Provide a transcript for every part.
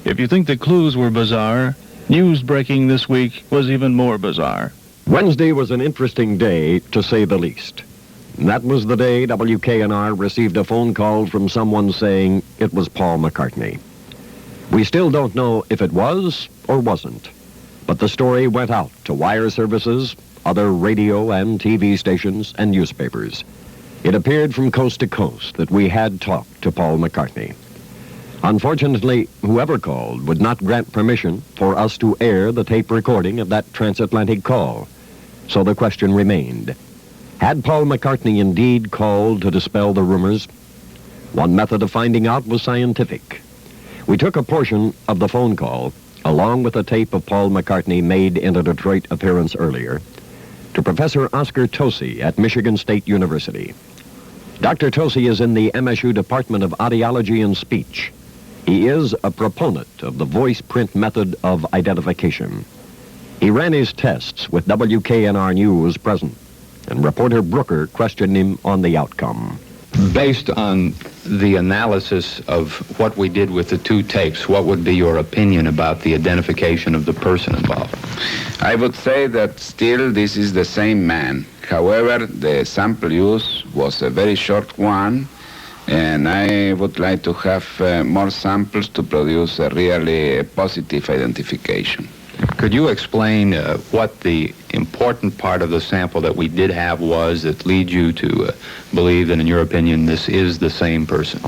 If you think the clues were bizarre, news breaking this week was even more bizarre. Wednesday was an interesting day, to say the least. That was the day WKNR received a phone call from someone saying it was Paul McCartney. We still don't know if it was or wasn't, but the story went out to wire services, other radio and TV stations, and newspapers. It appeared from coast to coast that we had talked to Paul McCartney. Unfortunately, whoever called would not grant permission for us to air the tape recording of that transatlantic call. So the question remained, had Paul McCartney indeed called to dispel the rumors? One method of finding out was scientific. We took a portion of the phone call, along with a tape of Paul McCartney made in a Detroit appearance earlier, to Professor Oscar Tosi at Michigan State University. Dr. Tosi is in the MSU Department of Audiology and Speech. He is a proponent of the Voiceprint method of identification. He ran his tests with WKNR News present, and reporter Brooker questioned him on the outcome. Based on the analysis of what we did with the two tapes, what would be your opinion about the identification of the person involved? I would say that still this is the same man. However, the sample use was a very short one, and I would like to have more samples to produce a really positive identification. Could you explain what the important part of the sample that we did have was that leads you to believe that, in your opinion, this is the same person?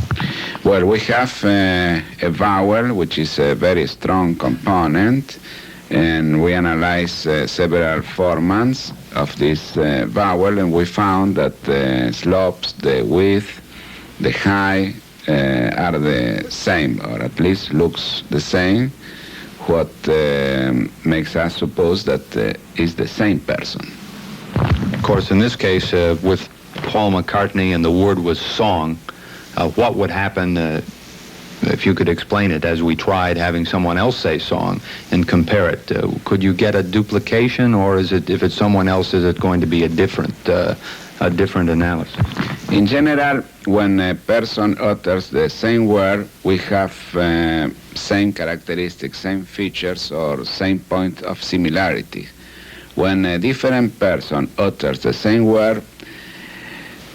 Well, we have a vowel, which is a very strong component, and we analyzed several formants of this vowel, and we found that the slopes, the width, the height are the same, or at least looks the same, what makes us suppose that is the same person. Of course, in this case, with Paul McCartney and the word was song, what would happen if you could explain it as we tried having someone else say song and compare it? Could you get a duplication, or is it, if it's someone else, is it going to be a different analysis? In general, when a person utters the same word, we have same characteristics, same features, or same point of similarity. When a different person utters the same word,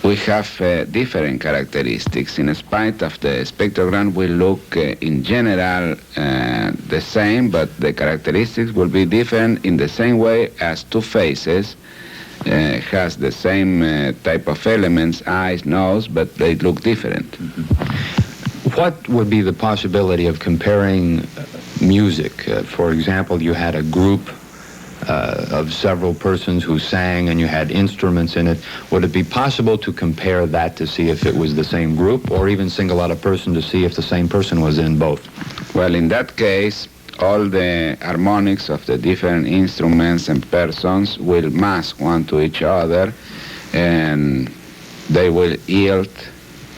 we have different characteristics. In spite of the spectrogram, we look in general the same, but the characteristics will be different in the same way as two faces has the same type of elements, eyes, nose, but they look different. What would be the possibility of comparing music? For example, you had a group of several persons who sang and you had instruments in it. Would it be possible to compare that to see if it was the same group, or even single out a person to see if the same person was in both? Well, in that case, all the harmonics of the different instruments and persons will mask one to each other, and they will yield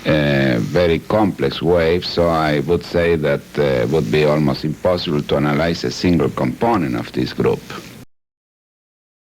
very complex waves, so I would say that it would be almost impossible to analyze a single component of this group.